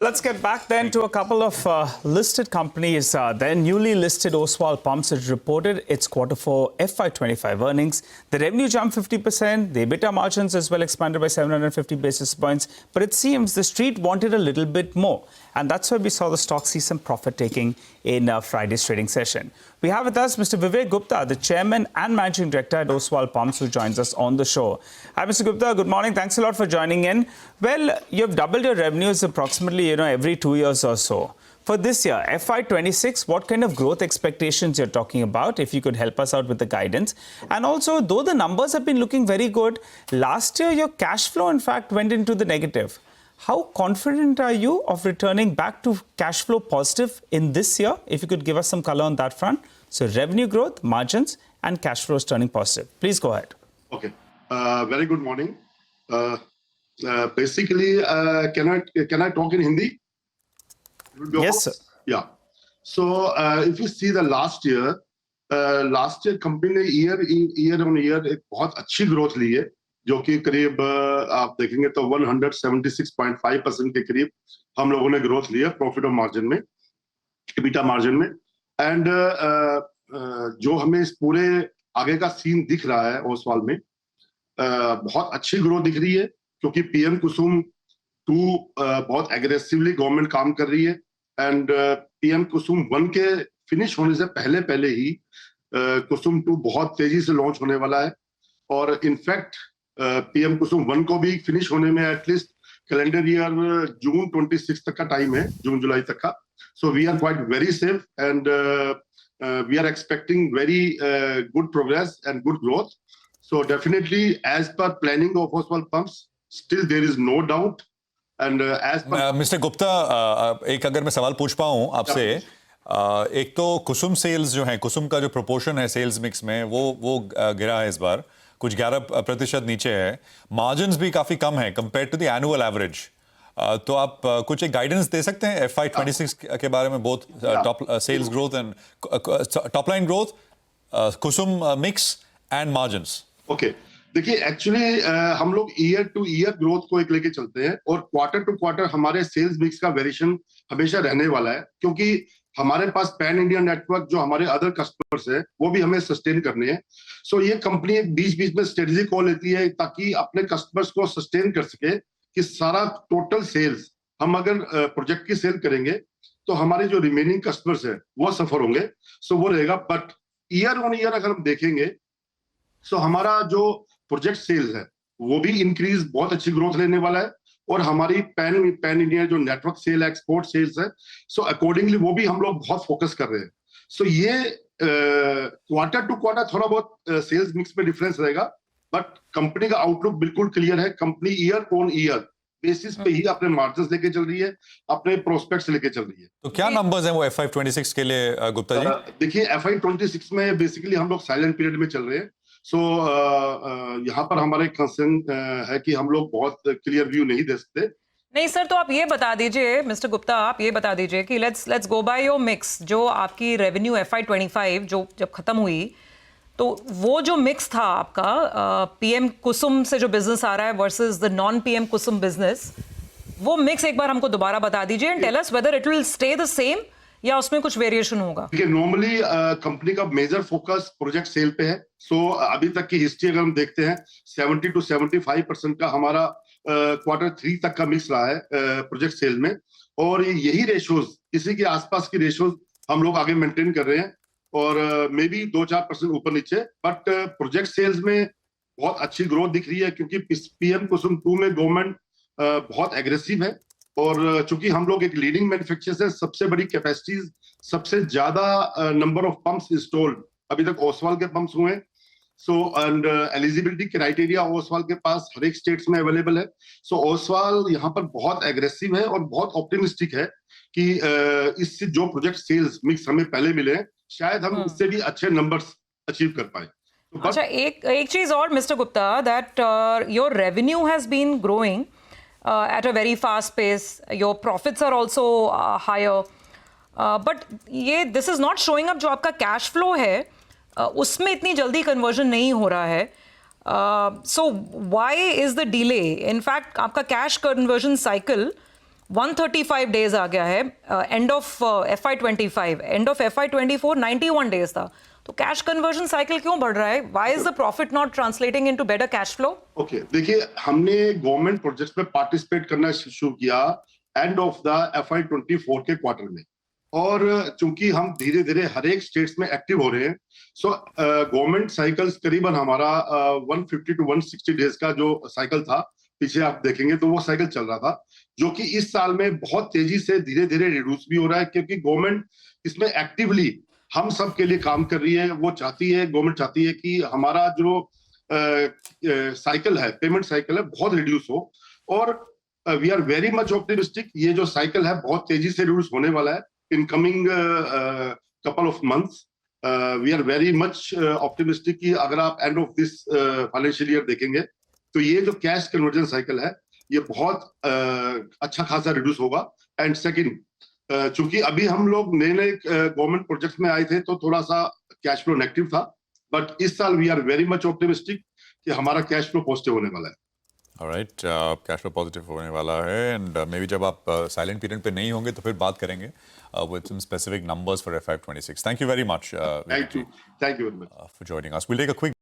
Let's get back then to a couple of listed companies. Their newly listed Oswald Pumps has reported its Q4 FY25 earnings. The revenue jumped 50%, the EBITDA margins as well expanded by 750 basis points. But it seems the street wanted a little bit more. And that's why we saw the stock see some profit taking in Friday's trading session. We have with us Mr. Vivek Gupta, the chairman and managing director at Oswald Pumps, who joins us on the show. Hi, Mr. Gupta. Good morning. Thanks a lot for joining in. Well, you've doubled your revenues approximately, every 2 years or so. For this year, FY26, what kind of growth expectations you're talking about, if you could help us out with the guidance? And also, though the numbers have been looking very good, last year your cash flow, in fact, went into the negative. How confident are you of returning back to cash flow positive in this year? If you could give us some color on that front. So revenue growth, margins, and cash flows turning positive. Please go ahead. Okay. Very good morning. Basically, can I talk in Hindi? Yes, sir. Yeah. So if you see the last year company ने year on year एक बहुत अच्छी growth ली है, जो कि करीब आप देखेंगे तो 176.5% के करीब हम लोगों ने ग्रोथ ली है प्रॉफिट और मार्जिन में, EBITDA मार्जिन में. एंड जो हमें इस पूरे आगे का सीन दिख रहा है ओसवाल में, बहुत अच्छी ग्रोथ दिख रही है, क्योंकि पीएम कुसुम 2 बहुत एग्रेसिवली गवर्नमेंट काम कर रही है. एंड पीएम कुसुम 1 के फिनिश होने से पहले ही कुसुम 2 बहुत तेजी से लॉन्च होने वाला है. और इनफैक्ट पीएम कुसुम 1 को भी फिनिश होने में एटलीस्ट कैलेंडर ईयर जून 26 तक का टाइम है, जून जुलाई तक का. So we are quite very safe and we are expecting very good progress and good growth. So definitely, as per planning of Oswald Pumps, still there is no doubt. And as per Mr. Gupta, एक अगर मैं सवाल पूछ पाऊँ आपसे, एक तो कुसुम sales जो हैं, कुसुम का जो प्रोपोर्शन है सेल्स मिक्स में, वो गिरा है इस बार, कुछ 11% नीचे है. मार्जिन्स भी काफी कम है compare to the annual average. तो आप कुछ एक गाइडेंस दे सकते हैं FY26 के बारे में, both top sales growth and top line growth, कुसुम मिक्स एंड मार्जिन्स? ओके. देखिए, एक्चुअली हम लोग ईयर टू ईयर ग्रोथ को एक लेके चलते हैं, और क्वार्टर टू क्वार्टर हमारे सेल्स मिक्स का वेरिएशन हमेशा रहने वाला है, क्योंकि हमारे पास पैन इंडिया नेटवर्क जो हमारे अदर कस्टमर्स है वो भी हमें सस्टेन करने हैं. सो ये कंपनी बीच में स्ट्रेटेजी कॉल लेती है ताकि अपने कस्टमर्स को सस्टेन कर सके, कि सारा टोटल सेल्स हम अगर प्रोजेक्ट की सेल करेंगे तो हमारे जो रिमेनिंग कस्टमर्स है वो सफर होंगे. सो वो रहेगा. बट ईयर ऑन ईयर अगर हम देखेंगे, सो हमारा जो प्रोजेक्ट सेल्स है वो भी इंक्रीज, बहुत अच्छी ग्रोथ लेने वाला है. और हमारी पैन इंडिया जो नेटवर्क सेल, एक्सपोर्ट सेल्स है, सो अकॉर्डिंगली वो भी हम लोग बहुत फोकस कर रहे हैं. सो ये क्वार्टर टू क्वार्टर थोड़ा बहुत सेल्स मिक्स में डिफरेंस रहेगा, बट कंपनी का आउटलुक बिल्कुल क्लियर है. Company year on year basis पे ही अपने मार्जिन्स लेके चल रही है, अपने प्रोस्पेक्ट्स लेके चल रही है. तो क्या नंबर्स हैं वो FY26 के लिए गुप्ता जी? देखिए, FY26 में बेसिकली हम लोग साइलेंट पीरियड में चल रहे हैं. सो यहाँ पर हमारे कंसर्न है कि हम लोग बहुत क्लियर व्यू नहीं दे सकते. नहीं सर, तो आप ये बता दीजिए मिस्टर गुप्ता, आप ये बता दीजिए कि let's go by your mix. जो आपकी रेवेन्यू FY25 जो जब खत्म हुई, तो वो जो मिक्स था आपका पीएम कुसुम से जो बिजनेस आ रहा है versus the non PM Kusum business, वो मिक्स एक बार हमको दोबारा बता दीजिए and tell us whether it will stay the same या उसमें कुछ वेरिएशन होगा. नॉर्मली कंपनी का मेजर फोकस प्रोजेक्ट सेल पे है. सो अभी तक की हिस्ट्री अगर हम देखते हैं, 70 to 75% का हमारा Q3 तक का मिक्स रहा है प्रोजेक्ट सेल में. और यही रेशोज, इसी के आसपास की रेशोज हम लोग आगे मेंटेन कर रहे हैं, और मे बी 2-4% ऊपर नीचे. बट प्रोजेक्ट सेल्स में बहुत अच्छी ग्रोथ दिख रही है, क्योंकि पीएम कुसुम 2 में गवर्नमेंट बहुत एग्रेसिव है. और चूंकि हम लोग एक लीडिंग मैन्युफैक्चरर है, सबसे बड़ी कैपेसिटीज, सबसे ज्यादा नंबर ऑफ पंप्स इंस्टॉल्ड अभी तक ओसवाल के पंप्स हुए. So and eligibility criteria Oswal के पास हर एक स्टेट्स में अवेलेबल है. सो ओसवाल यहाँ पर बहुत एग्रेसिव है और बहुत ऑप्टिमिस्टिक है कि इससे जो प्रोजेक्ट सेल्स मिक्स हमें पहले मिले, शायद हम इससे भी अच्छे नंबर्स अचीव कर पाए. अच्छा, एक चीज और mister Gupta, that your revenue has been growing at a very fast pace. Your profits are also higher. But this is not showing up. जो आपका cash flow है, उसमें इतनी जल्दी conversion नहीं हो रहा है. So why is the delay? In fact, आपका cash conversion cycle 135 डेज आ गया है end of FY25, end of FY24 91 days था. तो कैश कन्वर्जन साइकिल क्यों बढ़ रहा है? Why is the profit not translating into better cash flow? Okay, देखिए हमने गवर्नमेंट प्रोजेक्ट्स में पार्टिसिपेट करना शुरू किया एंड ऑफ द FY24 के क्वार्टर में, और चूंकि हम धीरे धीरे हर एक स्टेट्स में एक्टिव हो रहे हैं, सो गवर्नमेंट साइकिल्स करीबन हमारा 150 to 160 डेज का जो साइकिल था, पीछे आप देखेंगे तो वो साइकिल चल रहा था, जो कि इस साल में बहुत तेजी से धीरे धीरे रिड्यूस भी हो रहा है, क्योंकि गवर्नमेंट इसमें एक्टिवली हम सब के लिए काम कर रही है. वो चाहती है, गवर्नमेंट चाहती है कि हमारा जो साइकिल है, पेमेंट साइकिल है, बहुत रिड्यूस हो, और we are very much optimistic. ये जो साइकिल है बहुत तेजी से रिड्यूस होने वाला है in coming couple of months. We are very much optimistic कि अगर आप end of this financial year देखेंगे तो ये जो कैश कन्वर्जन साइकिल है ये बहुत अच्छा खासा रिड्यूस होगा. एंड सेकंड, चूंकि अभी हम लोग नए नए गवर्नमेंट प्रोजेक्ट्स में आए थे तो थोड़ा सा कैश फ्लो नेगेटिव था, बट इस साल we are very much optimistic कि हमारा कैश फ्लो पॉजिटिव होने वाला है. ऑलराइट, कैश फ्लो पॉजिटिव होने वाला है, एंड मे बी जब आप साइलेंट पीरियड पे नहीं होंगे तो फिर बात करेंगे with some specific numbers for FY26. Thank you very much thank you very much for joining us. We'll take a quick